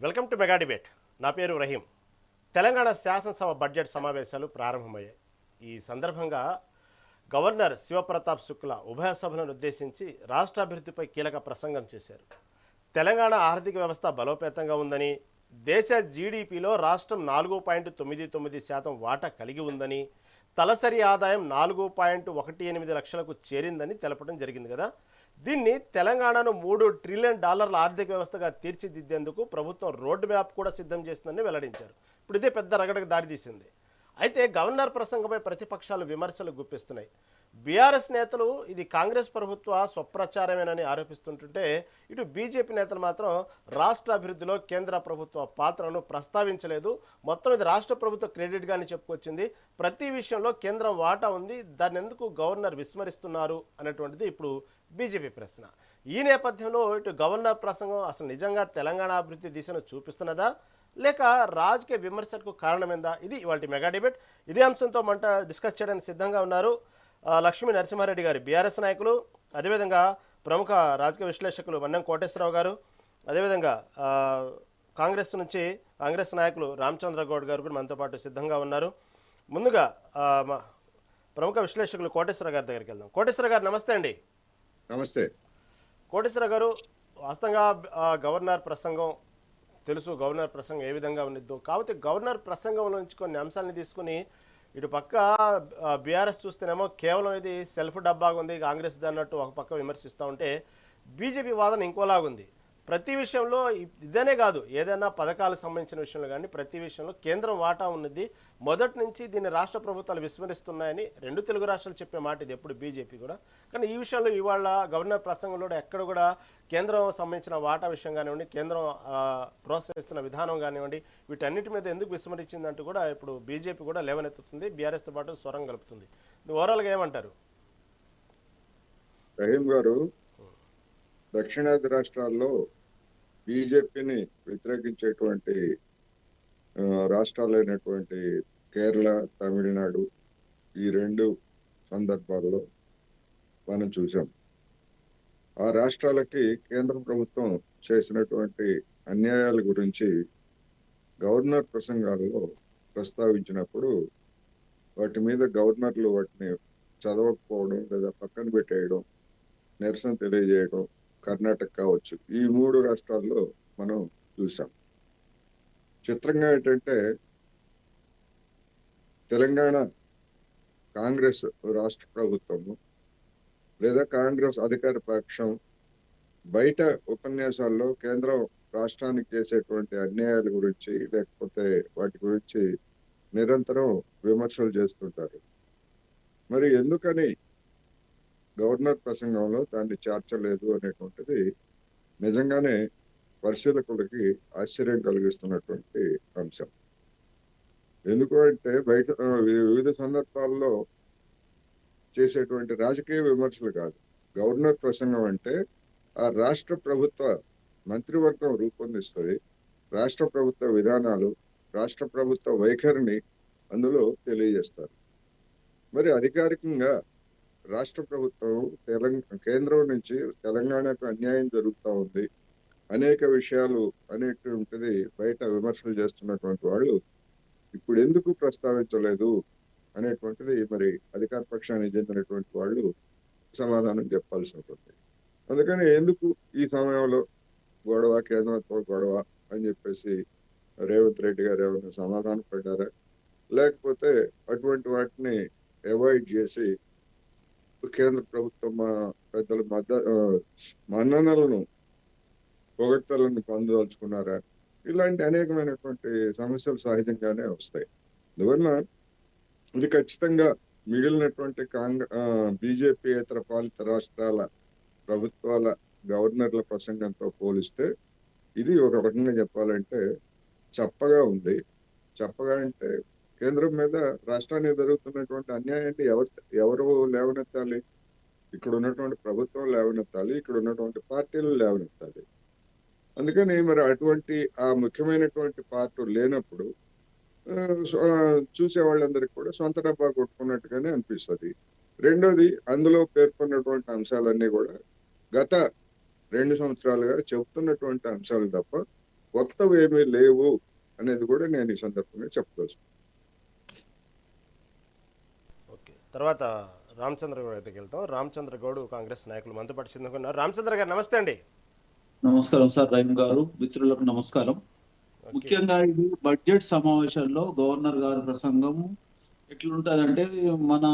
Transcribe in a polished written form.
Welcome to mega debate. నా పేరు రహీం. తెలంగాణ శాసనసభ బడ్జెట్ సమావేశాలు ప్రారంభమయ్యాయి. ఈ సందర్భంగా గవర్నర్ శివప్రతాప్ శుక్లా ఉభయ సభలను ఉద్దేశించి రాష్ట్ర అభివృద్ధిపై కీలక ప్రసంగం చేశారు. తెలంగాణ ఆర్థిక వ్యవస్థ బలోపేతంగా ఉందని, దేశ జీడిపిలో రాష్ట్రం 4.99% వాటా కలిగి ఉందని, తలసరి ఆదాయం 4.18 లక్షలకు చేరిందని తెలపడం జరిగింది కదా. దీన్ని తెలంగాణను $3 ట్రిలియన్ ఆర్థిక వ్యవస్థగా తీర్చిదిద్దేందుకు ప్రభుత్వం రోడ్ మ్యాప్ కూడా సిద్ధం చేసిందని వెల్లడించారు. ఇప్పుడు ఇదే పెద్ద రగడకు దారితీసింది. అయితే గవర్నర్ ప్రసంగంపై ప్రతిపక్షాలు విమర్శలు గుప్పిస్తున్నాయి. బీఆర్ఎస్ నేతలు ఇది కాంగ్రెస్ ప్రభుత్వ స్వప్రచారమేనని ఆరోపిస్తుంటుంటే, ఇటు బీజేపీ నేతలు మాత్రం రాష్ట్ర అభివృద్ధిలో కేంద్ర ప్రభుత్వ పాత్రను ప్రస్తావించలేదు, మొత్తం ఇది రాష్ట్ర ప్రభుత్వ క్రెడిట్గానే చెప్పుకొచ్చింది, ప్రతి విషయంలో కేంద్రం వాటా ఉంది, దాన్ని ఎందుకు గవర్నర్ విస్మరిస్తున్నారు అనేటువంటిది ఇప్పుడు బీజేపీ ప్రశ్న. ఈ నేపథ్యంలో ఇటు గవర్నర్ ప్రసంగం అసలు నిజంగా తెలంగాణ అభివృద్ధి దిశను చూపిస్తున్నదా, లేక రాజకీయ విమర్శలకు కారణమైందా? ఇది ఇవాళ మెగా డిబేట్. ఇదే అంశంతో డిస్కస్ చేయడానికి సిద్ధంగా ఉన్నారు లక్ష్మీ నరసింహారెడ్డి గారు, బీఆర్ఎస్ నాయకులు, అదేవిధంగా ప్రముఖ రాజకీయ విశ్లేషకులు వన్నం కోటేశ్వరరావు గారు, అదేవిధంగా కాంగ్రెస్ నాయకులు రామచంద్ర గౌడ్ గారు కూడా మనతో పాటు సిద్ధంగా ఉన్నారు. ముందుగా ప్రముఖ విశ్లేషకులు కోటేశ్వర గారి దగ్గరికి వెళ్దాం. కోటేశ్వర గారు నమస్తే అండి. నమస్తే. కోటేశ్వర గారు, వాస్తవంగా గవర్నర్ ప్రసంగం తెలుసు, గవర్నర్ ప్రసంగం ఏ విధంగా ఉన్నదో. కాబట్టి గవర్నర్ ప్రసంగంలో నుంచి కొన్ని అంశాలను తీసుకుని ఇటు పక్క బీఆర్ఎస్ చూస్తేనేమో కేవలం ఇది సెల్ఫ్ డబ్బాగా ఉంది, కాంగ్రెస్ అన్నట్టు ఒక పక్క విమర్శిస్తూ ఉంటే, బీజేపీ వాదన ఇంకోలాగుంది. ప్రతి విషయంలో ఇదేనే కాదు, ఏదైనా పథకాలకు సంబంధించిన విషయంలో కానీ ప్రతి విషయంలో కేంద్రం వాటా ఉన్నది, మొదటి నుంచి దీన్ని రాష్ట్ర ప్రభుత్వాలు విస్మరిస్తున్నాయని రెండు తెలుగు రాష్ట్రాలు చెప్పే మాట ఇది ఎప్పుడు బీజేపీ కూడా. కానీ ఈ విషయంలో ఇవాళ గవర్నర్ ప్రసంగంలో ఎక్కడ కూడా కేంద్రం సంబంధించిన వాటా విషయం కానివ్వండి, కేంద్రం ప్రోత్సహిస్తున్న విధానం కానివ్వండి, వీటన్నిటి మీద ఎందుకు విస్మరించిందంటూ కూడా ఇప్పుడు బీజేపీ కూడా లేవనెత్తుతుంది, బీఆర్ఎస్తో పాటు స్వరం కలుపుతుంది. ఓవరాల్గా ఏమంటారు? రహీం గారు, దక్షిణాది రాష్ట్రాల్లో బీజేపీని వ్యతిరేకించేటువంటి రాష్ట్రాలైనటువంటి కేరళ, తమిళనాడు, ఈ రెండు సందర్భాల్లో మనం చూసాం. ఆ రాష్ట్రాలకి కేంద్ర ప్రభుత్వం చేసినటువంటి అన్యాయాల గురించి గవర్నర్ ప్రసంగాల్లో ప్రస్తావించినప్పుడు వాటి మీద గవర్నర్లు వాటిని చదవకపోవడం లేదా పక్కన పెట్టేయడం, నిరసన తెలియజేయడం కర్ణాటక కావచ్చు, ఈ మూడు రాష్ట్రాల్లో మనం చూసాం. చిత్రంగా ఏంటంటే, తెలంగాణ కాంగ్రెస్ రాష్ట్ర ప్రభుత్వము లేదా కాంగ్రెస్ అధికార పక్షం బయట ఉపన్యాసాల్లో కేంద్రం రాష్ట్రానికి చేసేటువంటి అన్యాయాల గురించి లేకపోతే వాటి గురించి నిరంతరం విమర్శలు చేస్తుంటారు. మరి ఎందుకని గవర్నర్ ప్రసంగంలో దాన్ని చేర్చలేదు అనేటువంటిది నిజంగానే పరిశీలకులకి ఆశ్చర్యం కలిగిస్తున్నటువంటి అంశం. ఎందుకు అంటే, బయట వివిధ సందర్భాల్లో చేసేటువంటి రాజకీయ విమర్శలు కాదు. గవర్నర్ ప్రసంగం అంటే ఆ రాష్ట్ర ప్రభుత్వ మంత్రివర్గం రూపొందిస్తుంది, రాష్ట్ర ప్రభుత్వ విధానాలు, రాష్ట్ర ప్రభుత్వ వైఖరిని అందులో తెలియజేస్తారు. మరి అధికారికంగా రాష్ట్ర ప్రభుత్వం కేంద్రం నుంచి తెలంగాణకు అన్యాయం జరుగుతూ ఉంది, అనేక విషయాలు అనేటువంటిది బయట విమర్శలు చేస్తున్నటువంటి వాళ్ళు ఇప్పుడు ఎందుకు ప్రస్తావించలేదు అనేటువంటిది మరి అధికార పక్షానికి చెందినటువంటి వాళ్ళు సమాధానం చెప్పాల్సి ఉంటుంది. అందుకని ఎందుకు ఈ సమయంలో గొడవ, కేంద్రంతో గొడవ అని చెప్పేసి రేవంత్ రెడ్డి గారు ఏమైనా సమాధానం పడ్డారా, లేకపోతే అటువంటి వాటిని అవాయిడ్ చేసి కేంద్ర ప్రభుత్వం పెద్దల మన్ననలను పొగడ్తలను పొందదలుచుకున్నారా? ఇలాంటి అనేకమైనటువంటి సమస్యలు సహజంగానే వస్తాయి. అందువల్ల ఇది ఖచ్చితంగా మిగిలినటువంటి బీజేపీయేతర పాలిత రాష్ట్రాల ప్రభుత్వాల గవర్నర్ల ప్రసంగంతో పోలిస్తే ఇది ఒక రకంగా చెప్పాలంటే చప్పగా ఉంది. చప్పగా అంటే కేంద్రం మీద రాష్ట్రానికి జరుగుతున్నటువంటి అన్యాయాన్ని ఎవరు లేవనెత్తాలి? ఇక్కడ ఉన్నటువంటి ప్రభుత్వం లేవనెత్తాలి, ఇక్కడ ఉన్నటువంటి పార్టీలు లేవనెత్తాలి. అందుకని మరి అటువంటి ఆ ముఖ్యమైనటువంటి పార్టీ లేనప్పుడు చూసే వాళ్ళందరికీ కూడా సొంత డబ్బా కొట్టుకున్నట్టుగానే అనిపిస్తుంది. రెండోది, అందులో పేర్కొన్నటువంటి అంశాలన్నీ కూడా గత 2 సంవత్సరాలుగా చెబుతున్నటువంటి అంశాలు తప్ప కొత్తవి ఏమీ లేవు అనేది కూడా నేను ఈ సందర్భంగా చెప్పదలుచుకున్నాను. ఓకే, తర్వాత రామచంద్ర గౌడ్ దగ్గరికి వెళ్తాం. రామచంద్ర గౌడ్ కాంగ్రెస్ నాయకులు మనతో పాటు సిద్ధంగా రామచంద్ర గారు నమస్తే అండి. నమస్కారం సార్, రహీం గారు, మిత్రులకు నమస్కారం. ఓకే. ముఖ్యంగా ఇది బడ్జెట్ సమావేశాల్లో గవర్నర్ గారి ప్రసంగం ఎట్లుంటదంటే, మన